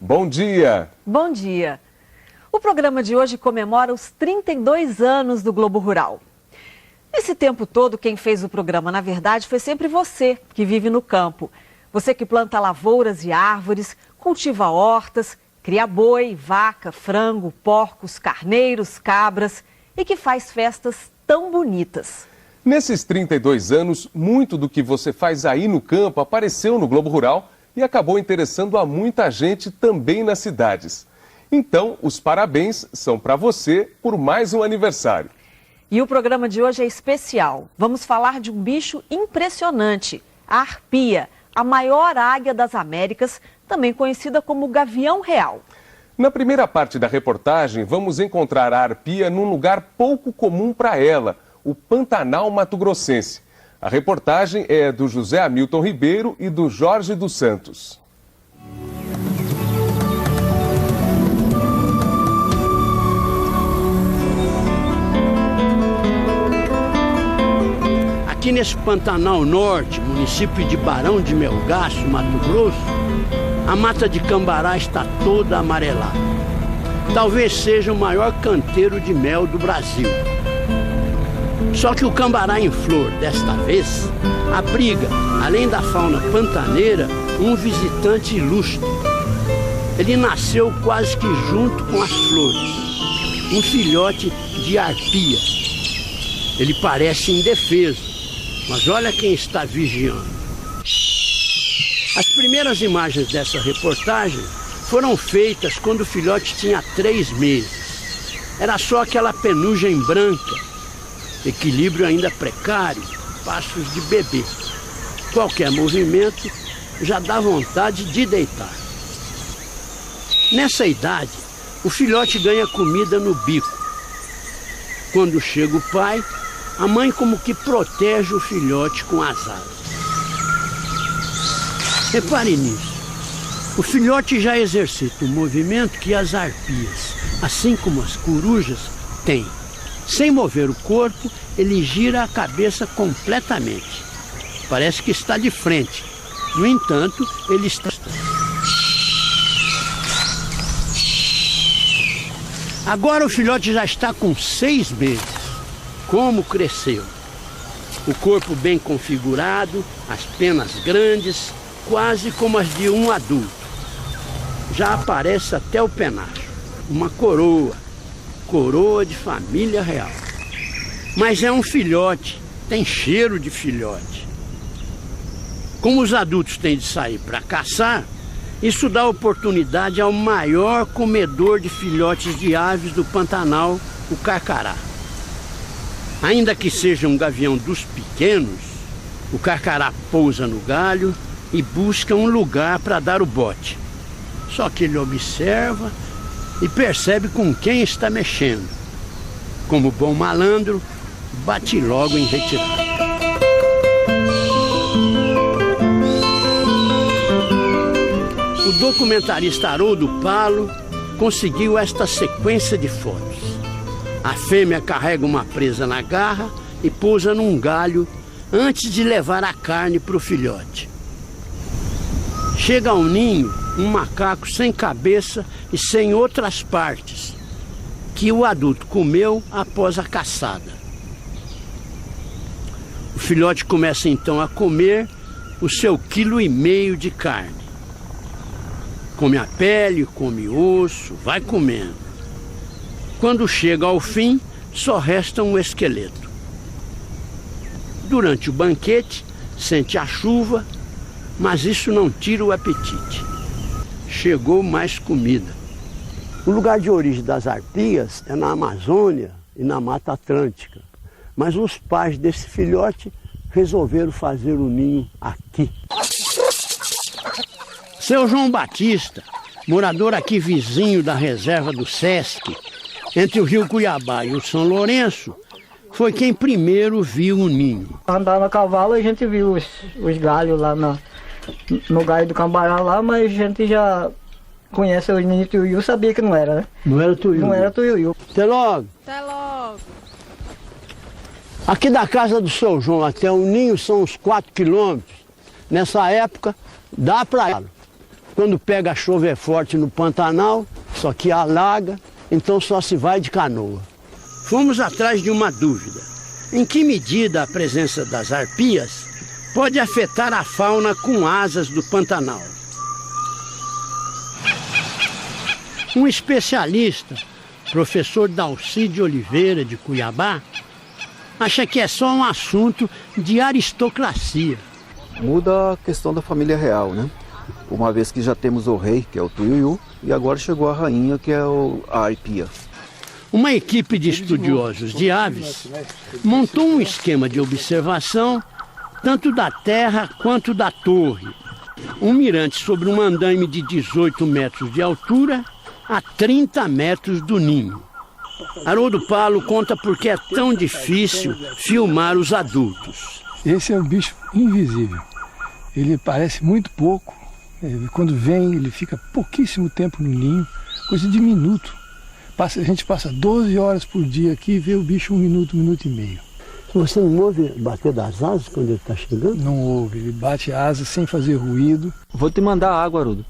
Bom dia! Bom dia! O programa de hoje comemora os 32 anos do Globo Rural. Nesse tempo todo, quem fez o programa, na verdade, foi sempre você, que vive no campo. Você que planta lavouras e árvores, cultiva hortas, cria boi, vaca, frango, porcos, carneiros, cabras e que faz festas tão bonitas. Nesses 32 anos, muito do que você faz aí no campo apareceu no Globo Rural e acabou interessando a muita gente também nas cidades. Então, os parabéns são para você por mais um aniversário. E o programa de hoje é especial. Vamos falar de um bicho impressionante, a arpia, a maior águia das Américas, também conhecida como gavião real. Na primeira parte da reportagem, vamos encontrar a arpia num lugar pouco comum para ela, o Pantanal Mato-Grossense. A reportagem é do José Hamilton Ribeiro e do Jorge dos Santos. Aqui nesse Pantanal Norte, município de Barão de Melgaço, Mato Grosso, a mata de Cambará está toda amarelada. Talvez seja o maior canteiro de mel do Brasil. Só que o Cambará em flor, desta vez, abriga, além da fauna pantaneira, um visitante ilustre. Ele nasceu quase que junto com as flores, um filhote de arpia. Ele parece indefeso, mas olha quem está vigiando. As primeiras imagens dessa reportagem foram feitas quando o filhote tinha 3 meses. Era só aquela penugem branca, equilíbrio ainda precário, passos de bebê. Qualquer movimento já dá vontade de deitar. Nessa idade, o filhote ganha comida no bico. Quando chega o pai, a mãe como que protege o filhote com as asas. Repare nisso. O filhote já exercita um movimento que as arpias, assim como as corujas, têm. Sem mover o corpo, ele gira a cabeça completamente. Parece que está de frente. No entanto, ele está... Agora o filhote já está com 6 meses. Como cresceu! O corpo bem configurado, as penas grandes, quase como as de um adulto. Já aparece até o penacho, uma coroa de família real. Mas é um filhote, tem cheiro de filhote. Como os adultos têm de sair para caçar, isso dá oportunidade ao maior comedor de filhotes de aves do Pantanal, o carcará. Ainda que seja um gavião dos pequenos, o carcará pousa no galho e busca um lugar para dar o bote. Só que ele observa e percebe com quem está mexendo. Como bom malandro, bate logo em retirada. O documentarista Haroldo Palo conseguiu esta sequência de fotos. A fêmea carrega uma presa na garra e pousa num galho antes de levar a carne para o filhote. Chega ao ninho um macaco sem cabeça e sem outras partes, que o adulto comeu após a caçada. O filhote começa então a comer o seu 1,5 quilo de carne. Come a pele, come osso, vai comendo. Quando chega ao fim, só resta um esqueleto. Durante o banquete, sente a chuva, mas isso não tira o apetite. Chegou mais comida. O lugar de origem das arpias é na Amazônia e na Mata Atlântica. Mas os pais desse filhote resolveram fazer o ninho aqui. Seu João Batista, morador aqui vizinho da reserva do Sesc, entre o Rio Cuiabá e o São Lourenço, foi quem primeiro viu o ninho. Andava a cavalo e a gente viu os galhos lá no galho do Cambará lá, mas a gente já conhece o ninho tuiuiu, sabia que não era, né? Não era tuiuiu? Não era tuiuiu. Até logo. Até logo. Aqui da casa do seu João até o ninho são uns 4 quilômetros. Nessa época, dá para ela. Quando pega chover forte no Pantanal, só que alaga, então só se vai de canoa. Fomos atrás de uma dúvida. Em que medida a presença das arpias pode afetar a fauna com asas do Pantanal? Um especialista, professor Dalcide Oliveira, de Cuiabá, acha que é só um assunto de aristocracia. Muda a questão da família real, né? Uma vez que já temos o rei, que é o Tuiuiu, e agora chegou a rainha, que é a arpia. Uma equipe de estudiosos de aves montou um esquema de observação tanto da terra quanto da torre. Um mirante sobre um andaime de 18 metros de altura a 30 metros do ninho. Haroldo Palo conta por que é tão difícil filmar os adultos. Esse é um bicho invisível. Ele aparece muito pouco. Quando vem, ele fica pouquíssimo tempo no ninho, coisa de minuto. A gente passa 12 horas por dia aqui e vê o bicho 1 minuto, 1 minuto e meio. Você não ouve bater das asas quando ele está chegando? Não ouve, ele bate a asa sem fazer ruído. Vou te mandar água, Haroldo.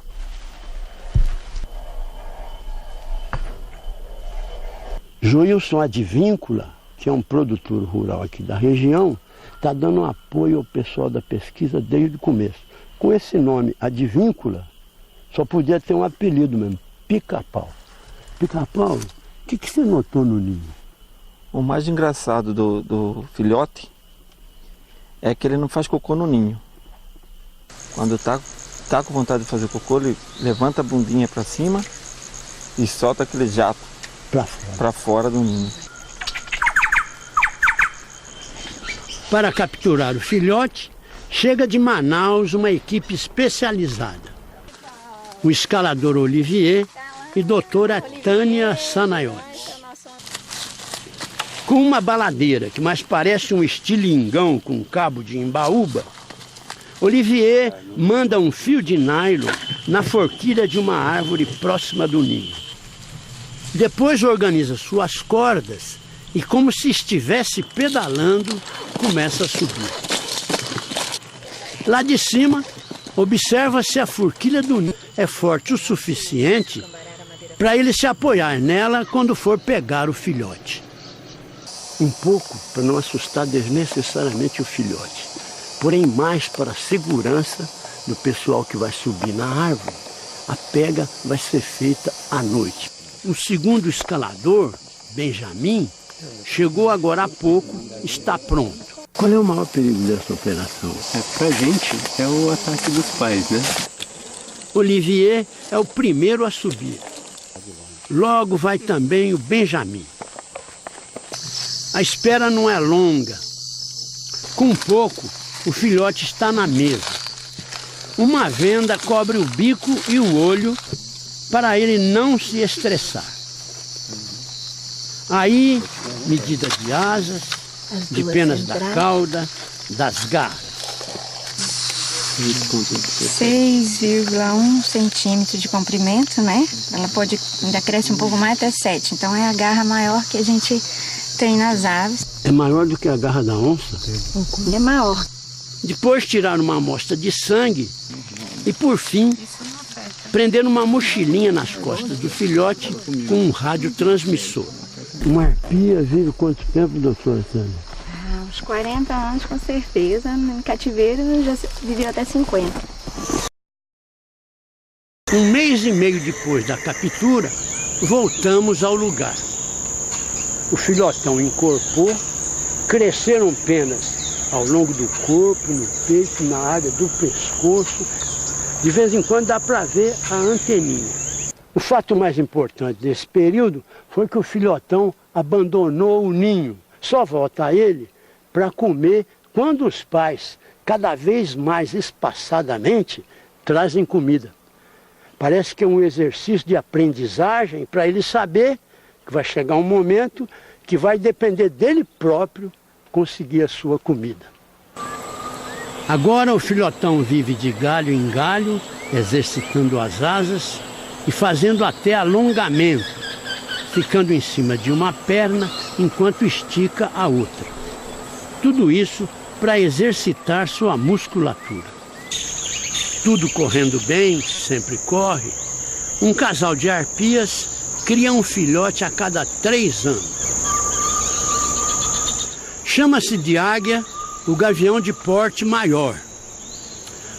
Joilson Advíncula, que é um produtor rural aqui da região, está dando apoio ao pessoal da pesquisa desde o começo. Com esse nome, Advíncula, só podia ter um apelido mesmo, Pica-Pau. Pica-Pau, o que você notou no ninho? O mais engraçado do filhote é que ele não faz cocô no ninho. Quando tá com vontade de fazer cocô, ele levanta a bundinha para cima e solta aquele jato para fora do ninho. Para capturar o filhote, chega de Manaus uma equipe especializada. O escalador Olivier e doutora Tânia Sanaiotes. Com uma baladeira que mais parece um estilingão com cabo de embaúba, Olivier manda um fio de nylon na forquilha de uma árvore próxima do ninho. Depois organiza suas cordas e, como se estivesse pedalando, começa a subir. Lá de cima, observa se a forquilha do ninho é forte o suficiente para ele se apoiar nela quando for pegar o filhote. Um pouco para não assustar desnecessariamente o filhote, porém mais para a segurança do pessoal que vai subir na árvore. A pega vai ser feita à noite. O segundo escalador, Benjamin, chegou agora há pouco, está pronto. Qual é o maior perigo dessa operação? Pra gente é o ataque dos pais, né? Olivier é o primeiro a subir. Logo vai também o Benjamin. A espera não é longa. Com pouco, o filhote está na mesa. Uma venda cobre o bico e o olho para ele não se estressar. Aí, medida de asas, de penas da cauda, das garras. 6,1 centímetro de comprimento, né? Ela pode, ainda cresce um pouco mais, até 7. Então é a garra maior que a gente tem nas aves. É maior do que a garra da onça? É maior. Depois tirar uma amostra de sangue e, por fim, prender uma mochilinha nas costas do filhote com um radiotransmissor. Uma arpia vive quanto tempo, doutora Tânia? Uns 40 anos, com certeza. Em cativeiro já viveu até 50. Um mês e meio depois da captura, voltamos ao lugar. O filhotão encorpou, cresceram penas ao longo do corpo, no peito, na área do pescoço. De vez em quando dá para ver a anteninha. O fato mais importante desse período foi que o filhotão abandonou o ninho. Só volta a ele para comer quando os pais, cada vez mais espaçadamente, trazem comida. Parece que é um exercício de aprendizagem para ele saber que vai chegar um momento que vai depender dele próprio conseguir a sua comida. Agora o filhotão vive de galho em galho, exercitando as asas e fazendo até alongamento, ficando em cima de uma perna enquanto estica a outra. Tudo isso para exercitar sua musculatura. tudo correndo bem, sempre corre, um casal de arpias cria um filhote a cada 3 anos. Chama-se de águia o gavião de porte maior.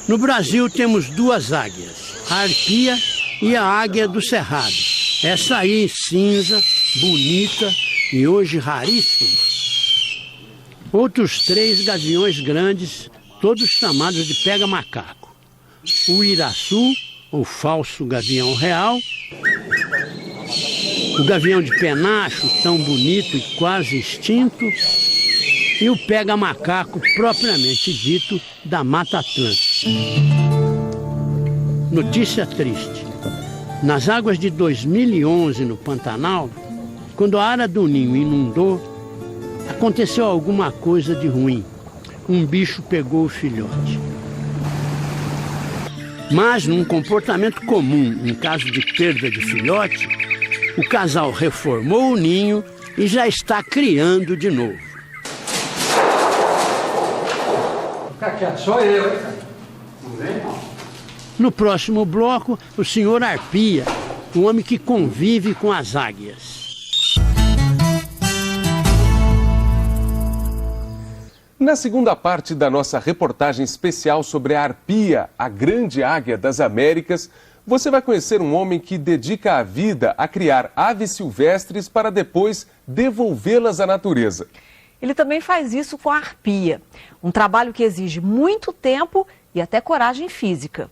No Brasil temos 2 águias, a arpia e a águia do cerrado. Essa aí, cinza, bonita e hoje raríssima. Outros 3 gaviões grandes, todos chamados de pega-macaco. O iraçu, ou falso gavião real. O gavião de penacho, tão bonito e quase extinto. E o pega-macaco propriamente dito da Mata Atlântica. Notícia triste. Nas águas de 2011 no Pantanal, quando a Ara do Ninho inundou, aconteceu alguma coisa de ruim. Um bicho pegou o filhote. Mas, num comportamento comum em caso de perda de filhote, o casal reformou o ninho e já está criando de novo. Sou eu, hein? Não vem, não. No próximo bloco, o senhor Arpia, o homem que convive com as águias. Na segunda parte da nossa reportagem especial sobre a arpia, a grande águia das Américas, você vai conhecer um homem que dedica a vida a criar aves silvestres para depois devolvê-las à natureza. Ele também faz isso com a arpia, um trabalho que exige muito tempo e até coragem física.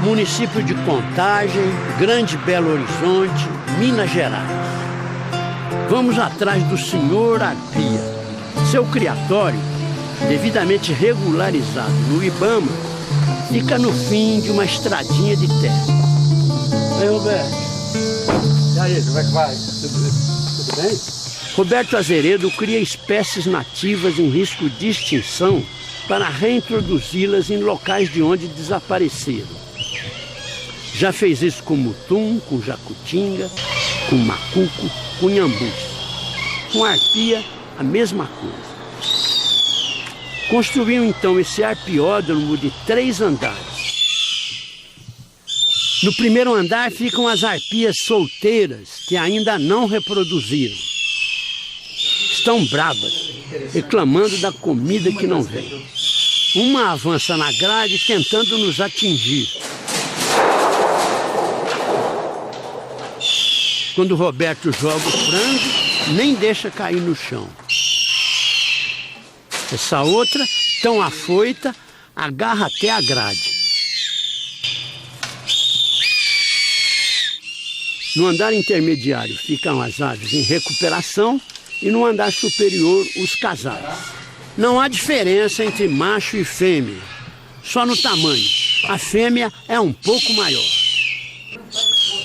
Município de Contagem, Grande Belo Horizonte, Minas Gerais. Vamos atrás do senhor Arpia. Seu criatório, devidamente regularizado no Ibama, fica no fim de uma estradinha de terra. Oi, Roberto. E aí, como é que vai? Tudo bem? Roberto Azeredo cria espécies nativas em risco de extinção para reintroduzi-las em locais de onde desapareceram. Já fez isso com mutum, com jacutinga, com macuco, com nhambus. Com arpia, a mesma coisa. Construiu então esse arpiódromo de 3 andares. No primeiro andar ficam as arpias solteiras, que ainda não reproduziram. Estão bravas, reclamando da comida que não vem. Uma avança na grade tentando nos atingir. Quando o Roberto joga o frango, nem deixa cair no chão. Essa outra, tão afoita, agarra até a grade. No andar intermediário ficam as aves em recuperação e no andar superior os casais. Não há diferença entre macho e fêmea, só no tamanho. A fêmea é um pouco maior.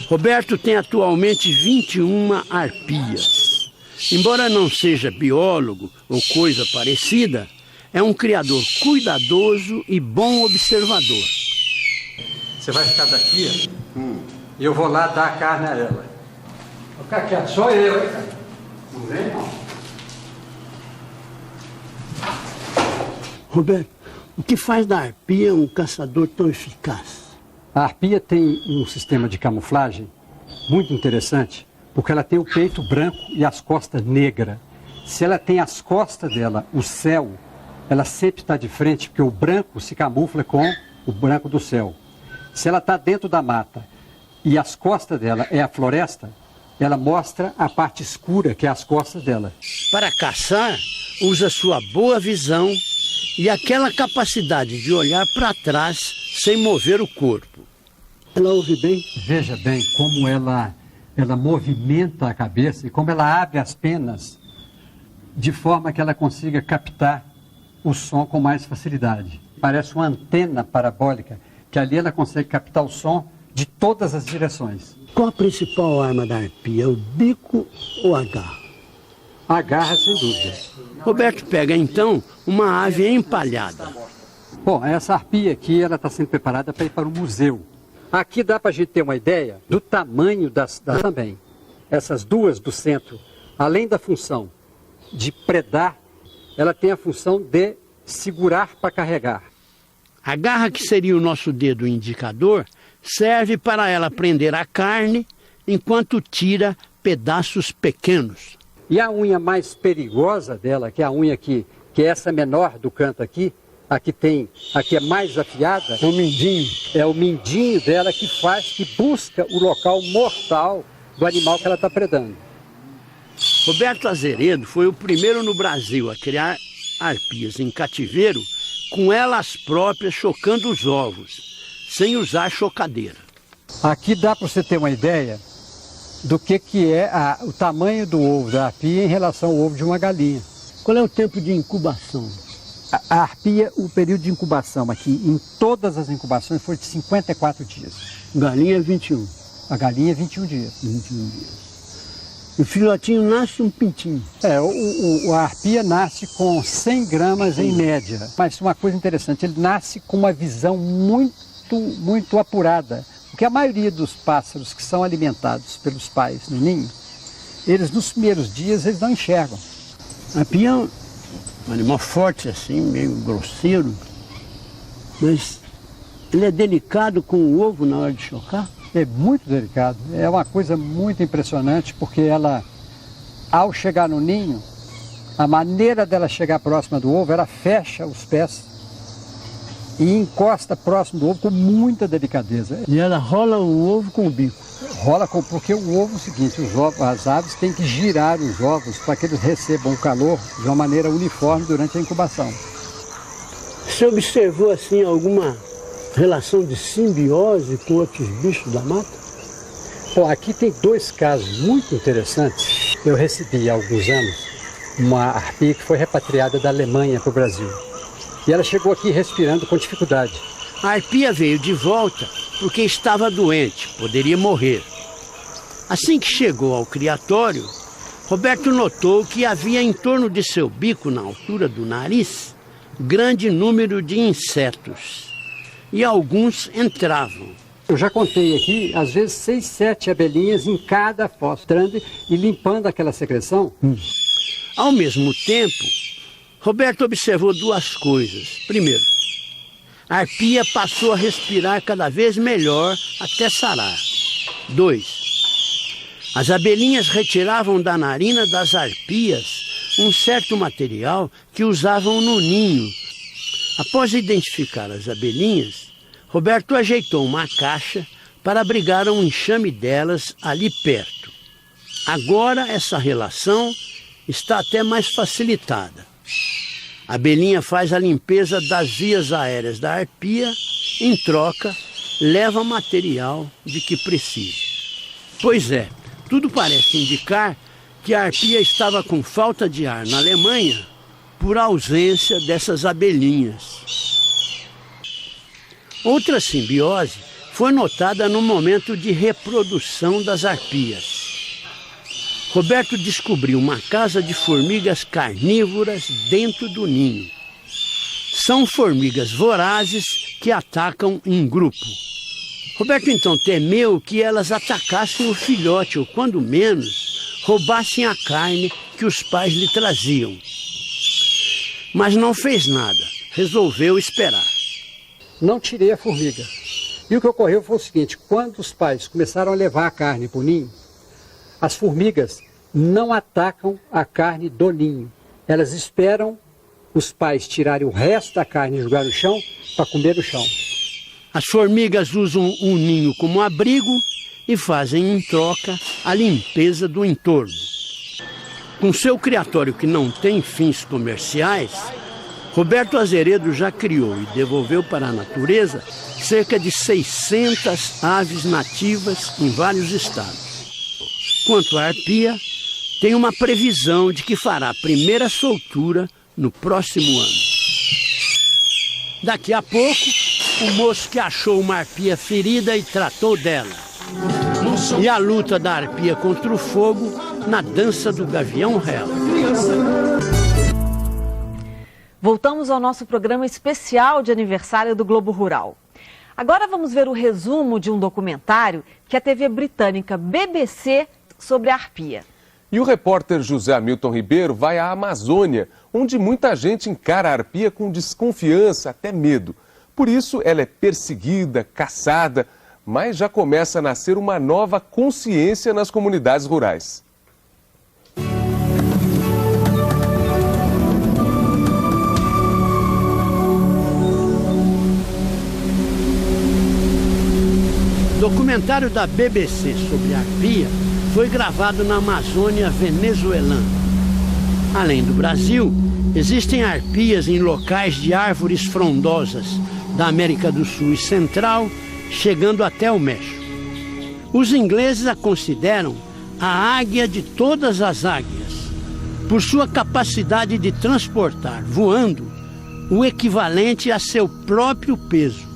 Roberto tem atualmente 21 arpias. Embora não seja biólogo ou coisa parecida, é um criador cuidadoso e bom observador. Você vai ficar daqui e eu vou lá dar a carne a ela. Vou ficar quieto, sou eu, hein, cara? Não vem, não. Roberto, o que faz da arpia um caçador tão eficaz? A arpia tem um sistema de camuflagem muito interessante, porque ela tem o peito branco e as costas negras. Se ela tem as costas dela, o céu, ela sempre está de frente, porque o branco se camufla com o branco do céu. Se ela está dentro da mata e as costas dela é a floresta, ela mostra a parte escura, que é as costas dela. Para caçar, usa sua boa visão e aquela capacidade de olhar para trás sem mover o corpo. Ela ouve bem? Veja bem como ela movimenta a cabeça e como ela abre as penas de forma que ela consiga captar o som com mais facilidade. Parece uma antena parabólica, que ali ela consegue captar o som de todas as direções. Qual a principal arma da arpia, o bico ou a garra? A garra, sem dúvida. Roberto pega então uma ave empalhada. Bom, essa arpia aqui ela está sendo preparada para ir para o museu. Aqui dá para a gente ter uma ideia do tamanho das também. Essas duas do centro, além da função de predar, ela tem a função de segurar para carregar. A garra, que seria o nosso dedo indicador, serve para ela prender a carne enquanto tira pedaços pequenos. E a unha mais perigosa dela, que é a unha que é essa menor do canto aqui, aqui é mais afiada. É o mindinho. É o mindinho dela que busca o local mortal do animal que ela está predando. Roberto Azeredo foi o primeiro no Brasil a criar arpias em cativeiro com elas próprias chocando os ovos, sem usar chocadeira. Aqui dá para você ter uma ideia do que é o tamanho do ovo da arpia em relação ao ovo de uma galinha. Qual é o tempo de incubação? A arpia, o período de incubação aqui, em todas as incubações, foi de 54 dias. Galinha 21. A galinha 21 dias. 21 dias. O filhotinho nasce um pintinho. A arpia nasce com 100 gramas em média. Mas uma coisa interessante, ele nasce com uma visão muito apurada. Porque a maioria dos pássaros que são alimentados pelos pais no ninho, eles nos primeiros dias eles não enxergam. A arpia é um animal forte assim, meio grosseiro, mas ele é delicado com o ovo na hora de chocar? É muito delicado, é uma coisa muito impressionante, porque ela, ao chegar no ninho, a maneira dela chegar próxima do ovo, ela fecha os pés e encosta próximo do ovo com muita delicadeza. E ela rola o ovo com o bico? Porque o ovo é o seguinte, as aves têm que girar os ovos para que eles recebam o calor de uma maneira uniforme durante a incubação. Você observou assim alguma relação de simbiose com outros bichos da mata? Bom, aqui tem dois casos muito interessantes. Eu recebi há alguns anos uma arpia que foi repatriada da Alemanha para o Brasil. E ela chegou aqui respirando com dificuldade. A arpia veio de volta porque estava doente, poderia morrer. Assim que chegou ao criatório, Roberto notou que havia em torno de seu bico, na altura do nariz, grande número de insetos. E alguns entravam. Eu já contei aqui, às vezes 6, 7 abelhinhas em cada fossa, entrando e limpando aquela secreção. Ao mesmo tempo, Roberto observou duas coisas. Primeiro, a arpia passou a respirar cada vez melhor até sarar. 2, as abelhinhas retiravam da narina das arpias um certo material que usavam no ninho. Após identificar as abelhinhas, Roberto ajeitou uma caixa para abrigar um enxame delas ali perto. Agora essa relação está até mais facilitada. A abelhinha faz a limpeza das vias aéreas da arpia, em troca, leva material de que precisa. Pois é, tudo parece indicar que a arpia estava com falta de ar na Alemanha por ausência dessas abelhinhas. Outra simbiose foi notada no momento de reprodução das arpias. Roberto descobriu uma casa de formigas carnívoras dentro do ninho. São formigas vorazes que atacam em grupo. Roberto então temeu que elas atacassem o filhote, ou quando menos, roubassem a carne que os pais lhe traziam. Mas não fez nada, resolveu esperar. Não tirei a formiga. E o que ocorreu foi o seguinte, quando os pais começaram a levar a carne para o ninho, as formigas não atacam a carne do ninho. Elas esperam os pais tirarem o resto da carne e jogar no chão para comer no chão. As formigas usam o ninho como abrigo e fazem em troca a limpeza do entorno. Com seu criatório que não tem fins comerciais, Roberto Azeredo já criou e devolveu para a natureza cerca de 600 aves nativas em vários estados. Quanto à arpia, tem uma previsão de que fará a primeira soltura no próximo ano. Daqui a pouco, o moço que achou uma arpia ferida e tratou dela. E a luta da arpia contra o fogo na dança do Gavião Real. Voltamos ao nosso programa especial de aniversário do Globo Rural. Agora vamos ver o resumo de um documentário que a TV britânica BBC sobre a arpia. E o repórter José Hamilton Ribeiro vai à Amazônia, onde muita gente encara a arpia com desconfiança, até medo. Por isso, ela é perseguida, caçada, mas já começa a nascer uma nova consciência nas comunidades rurais. O documentário da BBC sobre a arpia foi gravado na Amazônia venezuelana. Além do Brasil, existem arpias em locais de árvores frondosas da América do Sul e Central, chegando até o México. Os ingleses a consideram a águia de todas as águias, por sua capacidade de transportar, voando, o equivalente a seu próprio peso.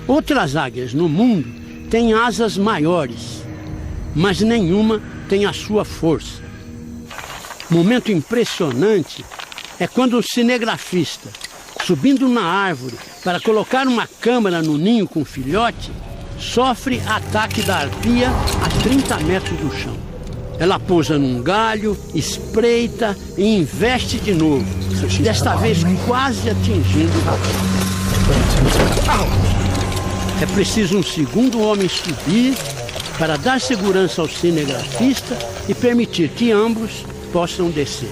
Outras águias no mundo têm asas maiores, mas nenhuma tem a sua força. Momento impressionante é quando o cinegrafista, subindo na árvore para colocar uma câmera no ninho com o filhote, sofre ataque da arpia a 30 metros do chão. Ela pousa num galho, espreita e investe de novo, desta vez quase atingindo o rapaz. É preciso um segundo homem subir para dar segurança ao cinegrafista e permitir que ambos possam descer.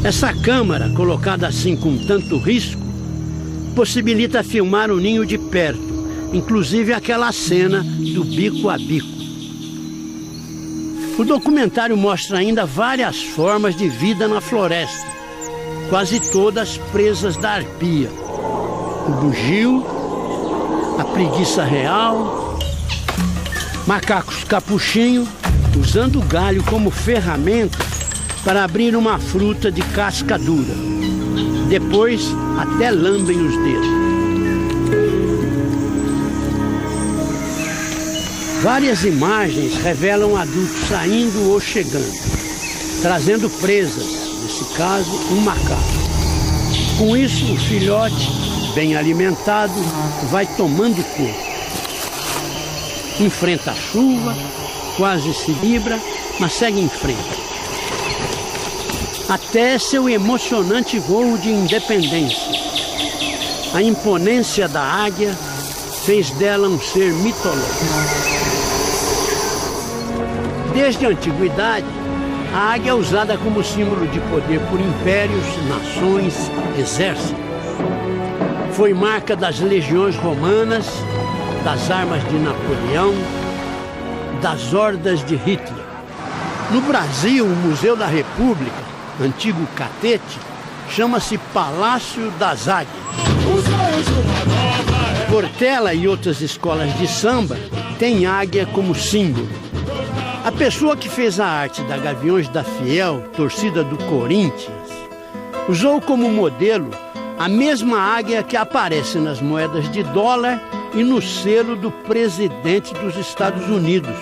Essa câmera, colocada assim com tanto risco, possibilita filmar o ninho de perto, inclusive aquela cena do bico a bico. O documentário mostra ainda várias formas de vida na floresta, quase todas presas da arpia. O bugio, a preguiça real, macacos capuchinho usando o galho como ferramenta para abrir uma fruta de casca dura. Depois, até lambem os dedos. Várias imagens revelam adultos saindo ou chegando, trazendo presas, nesse caso, um macaco. Com isso, o filhote, bem alimentado, vai tomando corpo. Enfrenta a chuva, quase se livra, mas segue em frente. Até seu emocionante voo de independência. A imponência da águia fez dela um ser mitológico. Desde a antiguidade, a águia é usada como símbolo de poder por impérios, nações, exércitos. Foi marca das legiões romanas, das armas de Napoleão, das hordas de Hitler. No Brasil, o Museu da República, antigo Catete, chama-se Palácio das Águias. Portela e outras escolas de samba têm águia como símbolo. A pessoa que fez a arte da Gaviões da Fiel, torcida do Corinthians, usou como modelo a mesma águia que aparece nas moedas de dólar e no selo do presidente dos Estados Unidos.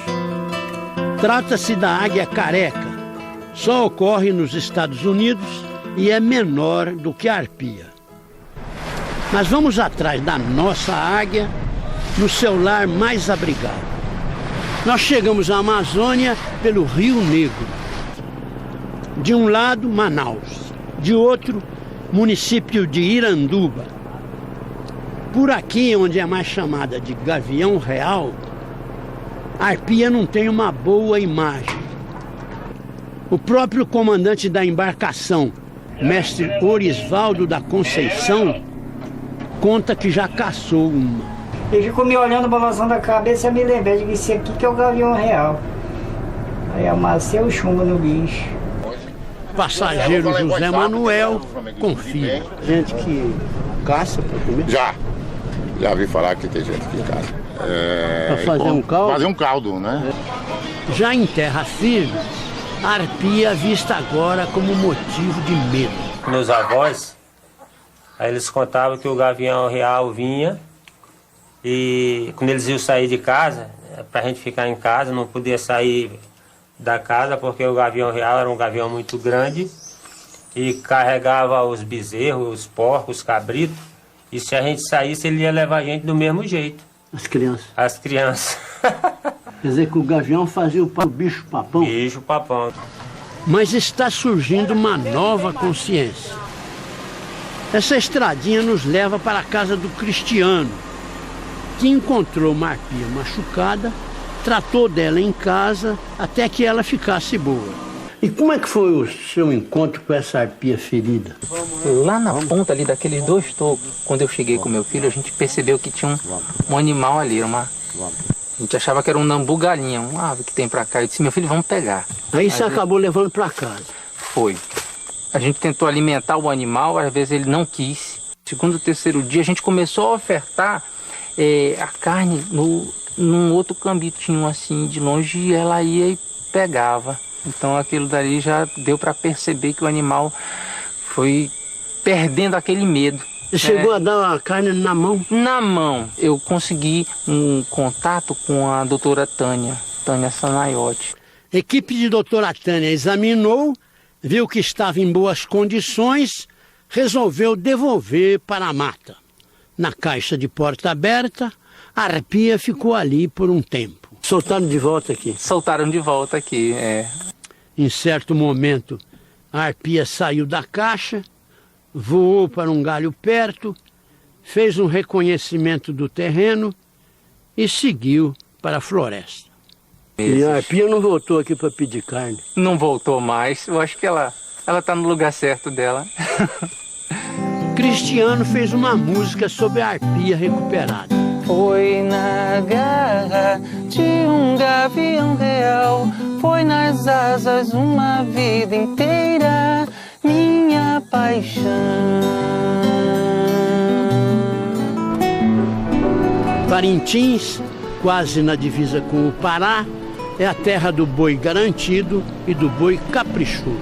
Trata-se da águia careca. Só ocorre nos Estados Unidos e é menor do que a arpia. Mas vamos atrás da nossa águia no seu lar mais abrigado. Nós chegamos à Amazônia pelo Rio Negro. De um lado, Manaus. De outro, município de Iranduba. Por aqui, onde é mais chamada de Gavião Real, a arpia não tem uma boa imagem. O próprio comandante da embarcação, mestre Orisvaldo da Conceição, conta que já caçou uma. Ele ficou me olhando, balançando a cabeça, eu me lembrei de esse aqui que é o Gavião Real. Aí amassei o chumbo no bicho. Passageiro José Manuel confia. Gente que caça para comer? Já vi falar que tem gente que caça. Para fazer um caldo? Fazer um caldo, né? Já em terra firme, a arpia é vista agora como motivo de medo. Meus avós, aí eles contavam que o Gavião Real vinha e quando eles iam sair de casa, pra gente ficar em casa, não podia sair da casa porque o Gavião Real era um gavião muito grande e carregava os bezerros, os porcos, os cabritos E se a gente saísse, ele ia levar a gente do mesmo jeito. As crianças? As crianças. Quer dizer que o gavião fazia o bicho-papão? Bicho-papão. Mas está surgindo uma nova consciência. Essa estradinha nos leva para a casa do Cristiano, que encontrou uma arpia machucada, tratou dela em casa até que ela ficasse boa. E como é que foi o seu encontro com essa arpia ferida? Lá na ponta ali daqueles 2 tocos, quando eu cheguei com meu filho, a gente percebeu que tinha um animal ali, a gente achava que era um nambu-galinha, uma ave que tem pra cá. Eu disse, meu filho, vamos pegar. Aí você acabou levando pra casa? Foi. A gente tentou alimentar o animal, às vezes ele não quis. Segundo ou terceiro dia, a gente começou a ofertar a carne num outro cambitinho assim, de longe, e ela ia e pegava. Então aquilo dali já deu para perceber que o animal foi perdendo aquele medo. Você chegou a dar a carne na mão? Na mão. Eu consegui um contato com a doutora Tânia Sanaiotti. A equipe de doutora Tânia examinou, viu que estava em boas condições, resolveu devolver para a mata. Na caixa de porta aberta, a arpia ficou ali por um tempo. Soltaram de volta aqui? Soltaram de volta aqui, Em certo momento, a arpia saiu da caixa, voou para um galho perto, fez um reconhecimento do terreno e seguiu para a floresta. E a arpia não voltou aqui para pedir carne? Não voltou mais, eu acho que ela está no lugar certo dela. Cristiano fez uma música sobre a arpia recuperada. Foi na garra de um gavião real, foi nas asas uma vida inteira, minha paixão. Parintins, quase na divisa com o Pará, é a terra do boi garantido e do boi caprichoso.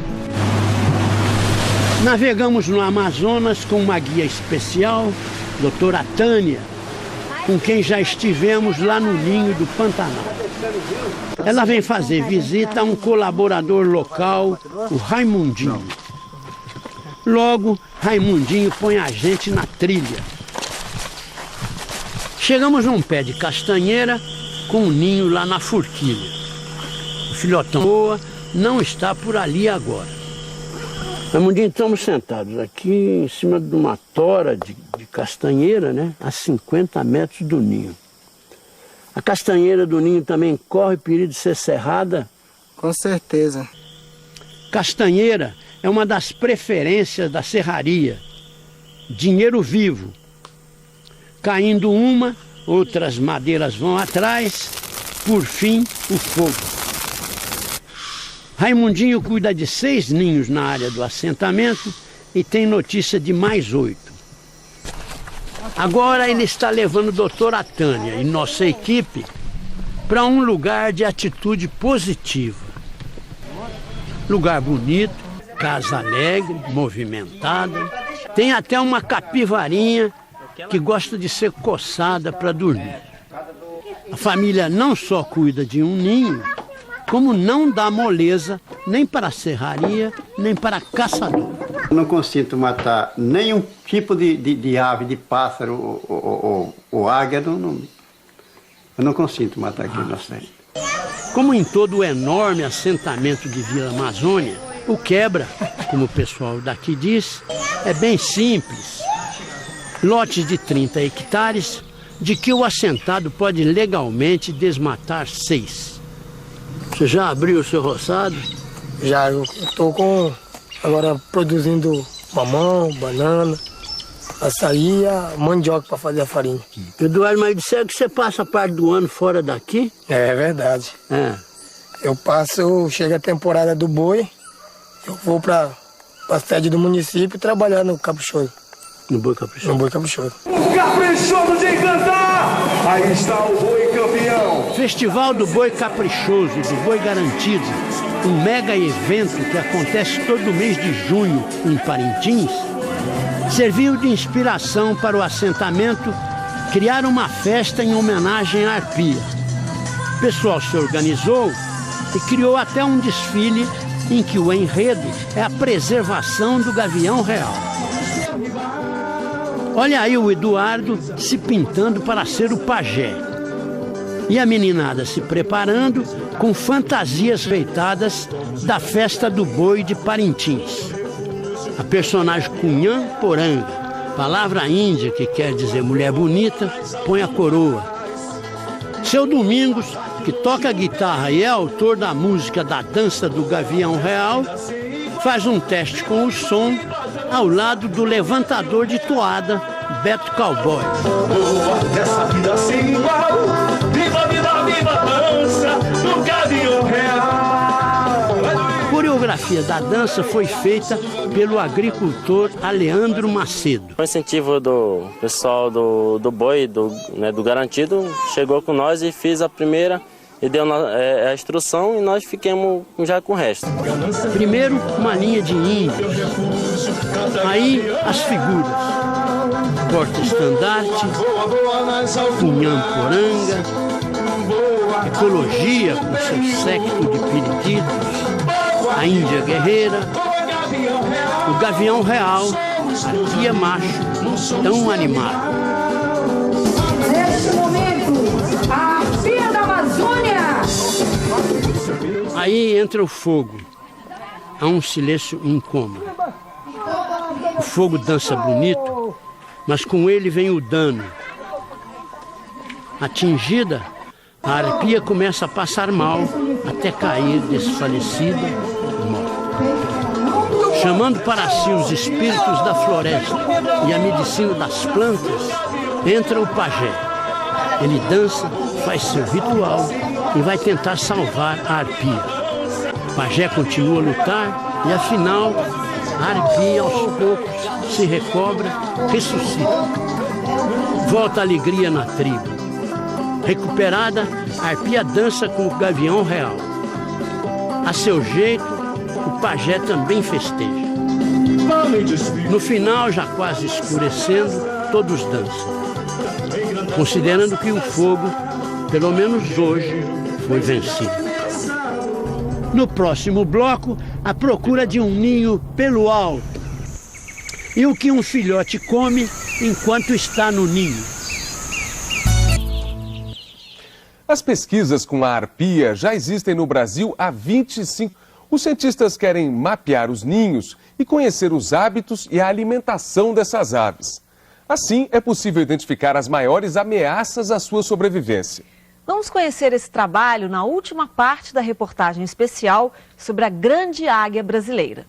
Navegamos no Amazonas com uma guia especial, doutora Tânia, com quem já estivemos lá no Ninho do Pantanal. Ela vem fazer visita a um colaborador local, o Raimundinho. Logo, Raimundinho põe a gente na trilha. Chegamos num pé de castanheira com um ninho lá na forquilha. O filhotão boa não está por ali agora. Raimundinho, estamos sentados aqui em cima de uma tora de castanheira, né? A 50 metros do ninho. A castanheira do ninho também corre perigo de ser serrada? Com certeza. Castanheira é uma das preferências da serraria. Dinheiro vivo. Caindo uma, outras madeiras vão atrás, por fim, o fogo. Raimundinho cuida de 6 ninhos na área do assentamento e tem notícia de mais 8. Agora ele está levando a doutora Tânia e nossa equipe para um lugar de atitude positiva. Lugar bonito, casa alegre, movimentada. Tem até uma capivarinha que gosta de ser coçada para dormir. A família não só cuida de um ninho, como não dá moleza nem para a serraria, nem para caçador. Não consinto matar nenhum tipo de ave, de pássaro ou águia, eu não consinto matar aqui na frente. Como em todo o enorme assentamento de Vila Amazônia, o quebra, como o pessoal daqui diz, é bem simples. Lotes de 30 hectares, de que o assentado pode legalmente desmatar 6. Você já abriu o seu roçado? Já, eu estou agora produzindo mamão, banana, açaí e a mandioca para fazer a farinha. Eduardo, mas disseram que você passa parte do ano fora daqui? É verdade. Chega a temporada do boi, eu vou para a sede do município trabalhar no caprichoso. No boi caprichoso? No boi caprichoso. Os caprichosos em cantar! Aí está o boi campeão! Festival do Boi Caprichoso e do Boi Garantido, um mega evento que acontece todo mês de junho em Parintins, serviu de inspiração para o assentamento criar uma festa em homenagem à arpia. O pessoal se organizou e criou até um desfile em que o enredo é a preservação do gavião real. Olha aí o Eduardo se pintando para ser o pajé. E a meninada se preparando com fantasias feitadas da festa do boi de Parintins. A personagem Cunhã Poranga, palavra índia que quer dizer mulher bonita, põe a coroa. Seu Domingos, que toca guitarra e é autor da música da dança do Gavião Real, faz um teste com o som ao lado do levantador de toada, Beto Cowboy. Boa dessa vida sem igual, viva, viva, viva a dança do Gavião Real. A coreografia da dança foi feita pelo agricultor Aleandro Macedo. O incentivo do pessoal do boi, do garantido, chegou com nós e fiz a primeira e deu a instrução e nós ficamos já com o resto. Primeiro uma linha de índios, aí as figuras, porta-estandarte, Cunhã Poranga, ecologia com seu séquito de periquitos, a Índia Guerreira, o Gavião Real, a Tia Macho, tão animado. Neste momento, a Arpia da Amazônia. Aí entra o fogo. Há um silêncio incômodo. O fogo dança bonito, mas com ele vem o dano. Atingida, a arpia começa a passar mal até cair desfalecida, morta. Chamando para si os espíritos da floresta e a medicina das plantas, entra o pajé. Ele dança, faz seu ritual e vai tentar salvar a arpia. O pajé continua a lutar e, afinal, a arpia aos poucos se recobra, ressuscita. Volta a alegria na tribo. Recuperada, a arpia dança com o Gavião Real. A seu jeito, o pajé também festeja. No final, já quase escurecendo, todos dançam. Considerando que o fogo, pelo menos hoje, foi vencido. No próximo bloco, a procura de um ninho pelo alto. E o que um filhote come enquanto está no ninho. As pesquisas com a arpia já existem no Brasil há 25 anos. Os cientistas querem mapear os ninhos e conhecer os hábitos e a alimentação dessas aves. Assim, é possível identificar as maiores ameaças à sua sobrevivência. Vamos conhecer esse trabalho na última parte da reportagem especial sobre a grande águia brasileira.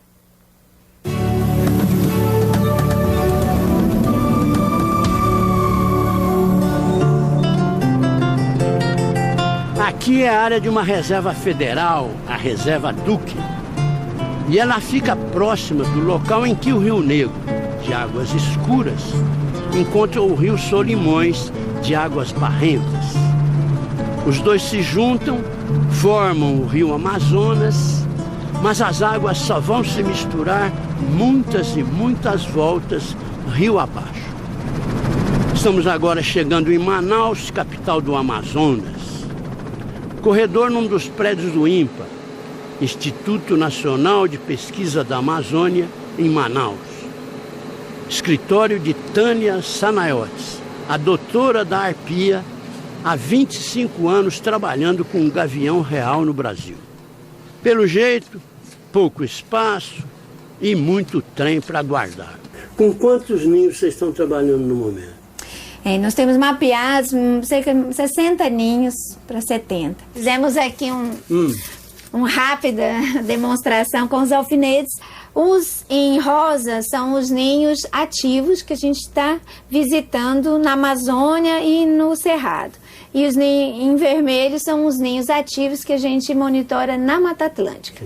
Aqui é a área de uma reserva federal, a Reserva Duque. E ela fica próxima do local em que o Rio Negro, de águas escuras, encontra o Rio Solimões, de águas barrentas. Os dois se juntam, formam o Rio Amazonas, mas as águas só vão se misturar muitas e muitas voltas rio abaixo. Estamos agora chegando em Manaus, capital do Amazonas. Corredor num dos prédios do INPA, Instituto Nacional de Pesquisa da Amazônia, em Manaus. Escritório de Tânia Sanaiotes, a doutora da arpia, há 25 anos trabalhando com o Gavião Real no Brasil. Pelo jeito, pouco espaço e muito trem para guardar. Com quantos ninhos vocês estão trabalhando no momento? Nós temos mapeados cerca de 60 ninhos para 70. Fizemos aqui uma rápida demonstração com os alfinetes. Os em rosa são os ninhos ativos que a gente está visitando na Amazônia e no Cerrado. E os em vermelho são os ninhos ativos que a gente monitora na Mata Atlântica.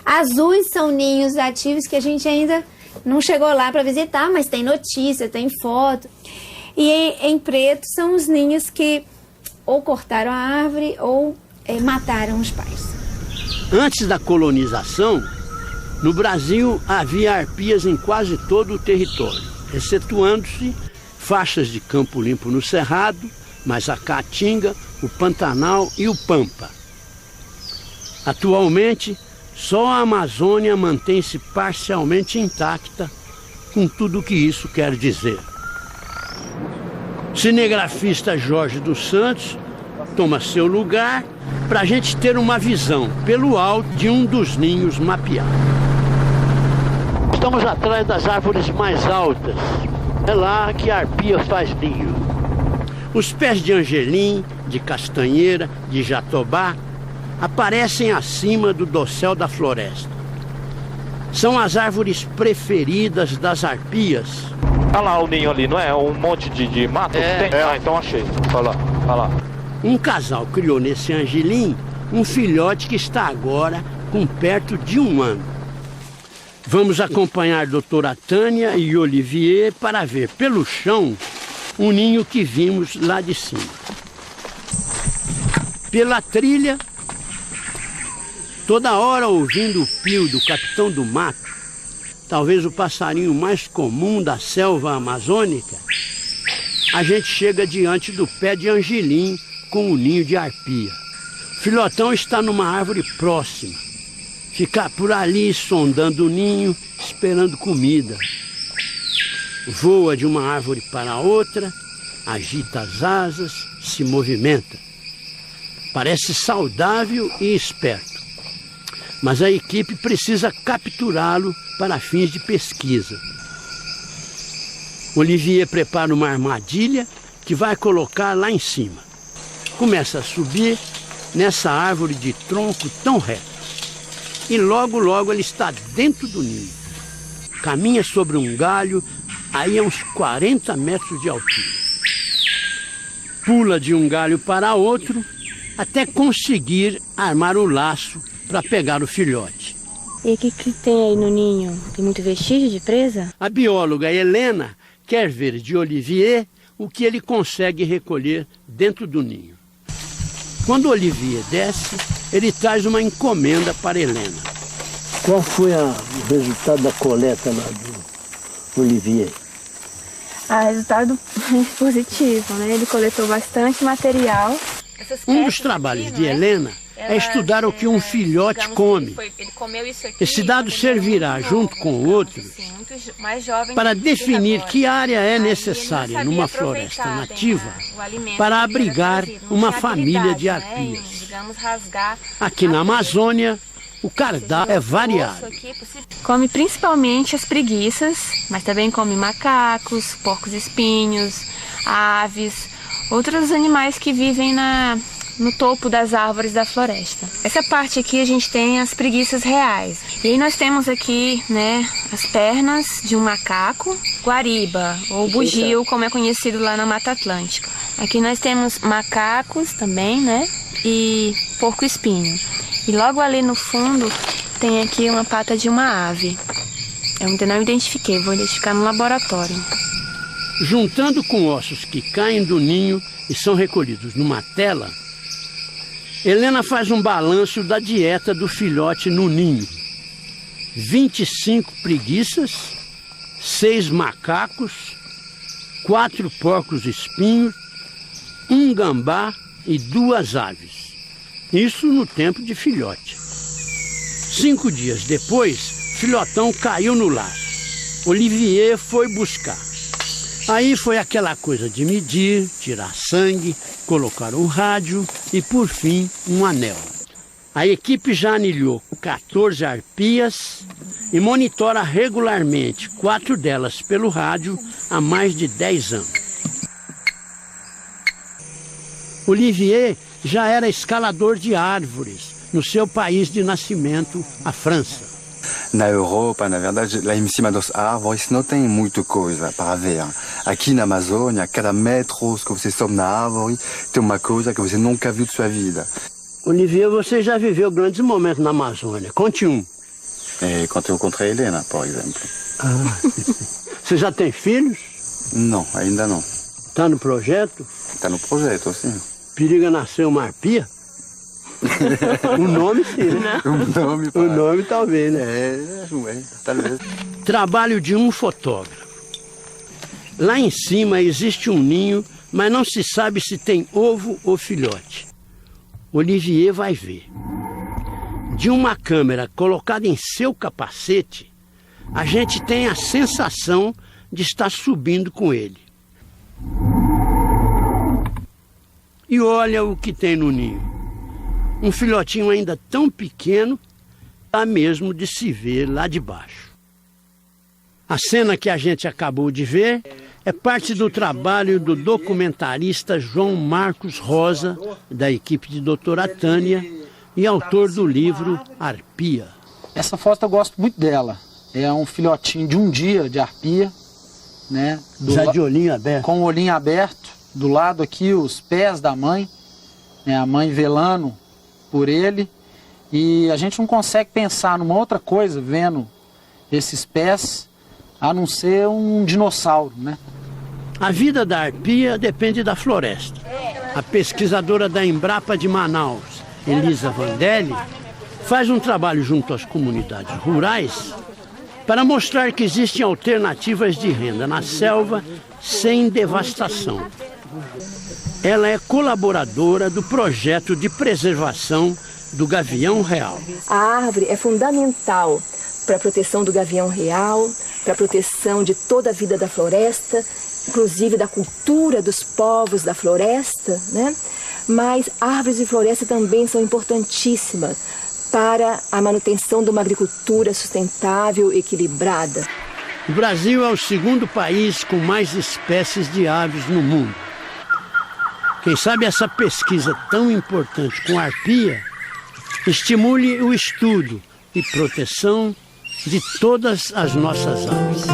Azuis são ninhos ativos que a gente ainda não chegou lá para visitar, mas tem notícia, tem foto. E em preto são os ninhos que ou cortaram a árvore ou mataram os pais. Antes da colonização, no Brasil havia arpias em quase todo o território, excetuando-se faixas de campo limpo no Cerrado, mas a Caatinga, o Pantanal e o Pampa. Atualmente, só a Amazônia mantém-se parcialmente intacta, com tudo o que isso quer dizer. cinegrafista Jorge dos Santos toma seu lugar para a gente ter uma visão pelo alto de um dos ninhos mapeados. Estamos atrás das árvores mais altas. É lá que a arpia faz ninho. Os pés de angelim, de castanheira, de jatobá aparecem acima do dossel da floresta. São as árvores preferidas das arpias. Olha lá o ninho ali, não é? Um monte de mato? Então achei. Olha lá. Um casal criou nesse angelim um filhote que está agora com perto de 1 ano. Vamos acompanhar doutora Tânia e Olivier para ver pelo chão o ninho que vimos lá de cima. Pela trilha, toda hora ouvindo o pio do capitão do mato, talvez o passarinho mais comum da selva amazônica, a gente chega diante do pé de angelim com o ninho de arpia. O filhotão está numa árvore próxima. Fica por ali sondando o ninho, esperando comida. Voa de uma árvore para outra, agita as asas, se movimenta. Parece saudável e esperto. Mas a equipe precisa capturá-lo para fins de pesquisa. Olivier prepara uma armadilha que vai colocar lá em cima. Começa a subir nessa árvore de tronco tão reto. E logo, logo ele está dentro do ninho. Caminha sobre um galho, aí a uns 40 metros de altura. Pula de um galho para outro, até conseguir armar o laço para pegar o filhote. E o que tem aí no ninho? Tem muito vestígio de presa? A bióloga Helena quer ver de Olivier o que ele consegue recolher dentro do ninho. Quando Olivier desce, ele traz uma encomenda para Helena. Qual foi o resultado da coleta lá do Olivier? Resultado positivo, né? Ele coletou bastante material. Um dos trabalhos de Helena é estudar o que um filhote come. Esse dado servirá, junto com o outro, para definir que área é necessária numa floresta nativa para abrigar uma família de arpias. Aqui na Amazônia, o cardápio é variado. Come principalmente as preguiças, mas também come macacos, porcos-espinhos, aves, outros animais que vivem no topo das árvores da floresta. Essa parte aqui a gente tem as preguiças reais. E aí nós temos aqui, né, as pernas de um macaco, guariba ou bugio, como é conhecido lá na Mata Atlântica. Aqui nós temos macacos também, né, e porco-espinho. E logo ali no fundo tem aqui uma pata de uma ave. Eu ainda não identifiquei, vou identificar no laboratório. Juntando com ossos que caem do ninho e são recolhidos numa tela, Helena faz um balanço da dieta do filhote no ninho. 25 preguiças, 6 macacos, 4 porcos-espinhos, 1 gambá e 2 aves. Isso no tempo de filhote. 5 dias depois, filhotão caiu no laço. Olivier foi buscar. Aí foi aquela coisa de medir, tirar sangue, colocar o rádio e, por fim, um anel. A equipe já anilhou 14 arpias e monitora regularmente 4 delas pelo rádio há mais de 10 anos. Olivier já era escalador de árvores no seu país de nascimento, a França. Na Europa, na verdade, lá em cima das árvores não tem muita coisa para ver. Aqui na Amazônia, cada metro que você sobe na árvore tem uma coisa que você nunca viu de sua vida. Olivier, você já viveu grandes momentos na Amazônia. Conte um. Quando eu encontrei a Helena, por exemplo. Você já tem filhos? Não, ainda não. Está no projeto? Está no projeto, sim. Periga nascer uma arpia? O nome sim, né? O nome talvez, né? Talvez. Trabalho de um fotógrafo. Lá em cima existe um ninho, mas não se sabe se tem ovo ou filhote. Olivier vai ver. De uma câmera colocada em seu capacete, a gente tem a sensação de estar subindo com ele. E olha o que tem no ninho. Um filhotinho ainda tão pequeno, dá mesmo de se ver lá de baixo. A cena que a gente acabou de ver é parte do trabalho do documentarista João Marcos Rosa, da equipe de doutora Tânia, e autor do livro Arpia. Essa foto eu gosto muito dela. É um filhotinho de um dia de arpia, né? Já de olhinho aberto. Com o olhinho aberto. Do lado aqui, os pés da mãe, né? A mãe velando por ele. E a gente não consegue pensar numa outra coisa vendo esses pés, a não ser um dinossauro, né? A vida da arpia depende da floresta. A pesquisadora da Embrapa de Manaus, Elisa Vandelli, faz um trabalho junto às comunidades rurais para mostrar que existem alternativas de renda na selva sem devastação. Ela é colaboradora do projeto de preservação do gavião real. A árvore é fundamental para a proteção do gavião real, para a proteção de toda a vida da floresta, inclusive da cultura dos povos da floresta, né? Mas árvores e floresta também são importantíssimas para a manutenção de uma agricultura sustentável e equilibrada. O Brasil é o segundo país com mais espécies de aves no mundo. Quem sabe essa pesquisa tão importante com a arpia estimule o estudo e proteção de todas as nossas aves.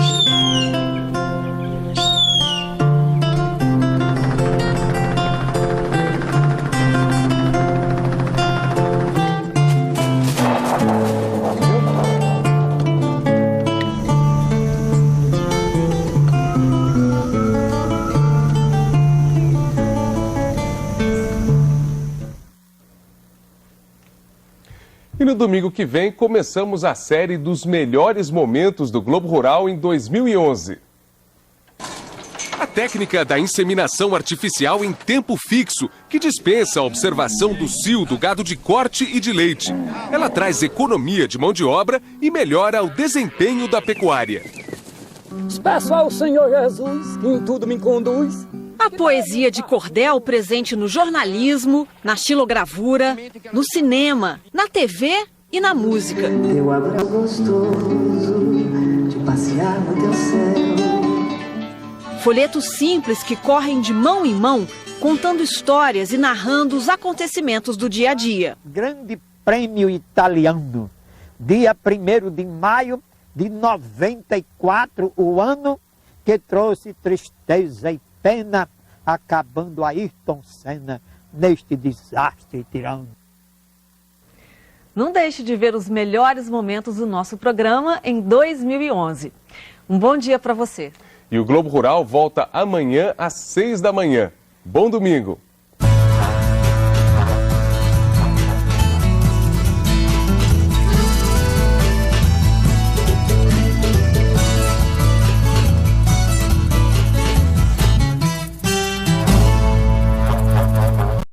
E no domingo que vem, começamos a série dos melhores momentos do Globo Rural em 2011. A técnica da inseminação artificial em tempo fixo, que dispensa a observação do cio do gado de corte e de leite. Ela traz economia de mão de obra e melhora o desempenho da pecuária. Peço ao Senhor Jesus que em tudo me conduz. A poesia de cordel presente no jornalismo, na xilogravura, no cinema, na TV e na música. Teu abraço gostoso de passear no teu céu. Folhetos simples que correm de mão em mão, contando histórias e narrando os acontecimentos do dia a dia. Grande Prêmio Italiano, dia 1º de maio de 94, o ano que trouxe tristeza e pena, acabando Ayrton Senna neste desastre tirano. Não deixe de ver os melhores momentos do nosso programa em 2011. Um bom dia para você. E o Globo Rural volta amanhã às 6 da manhã. Bom domingo!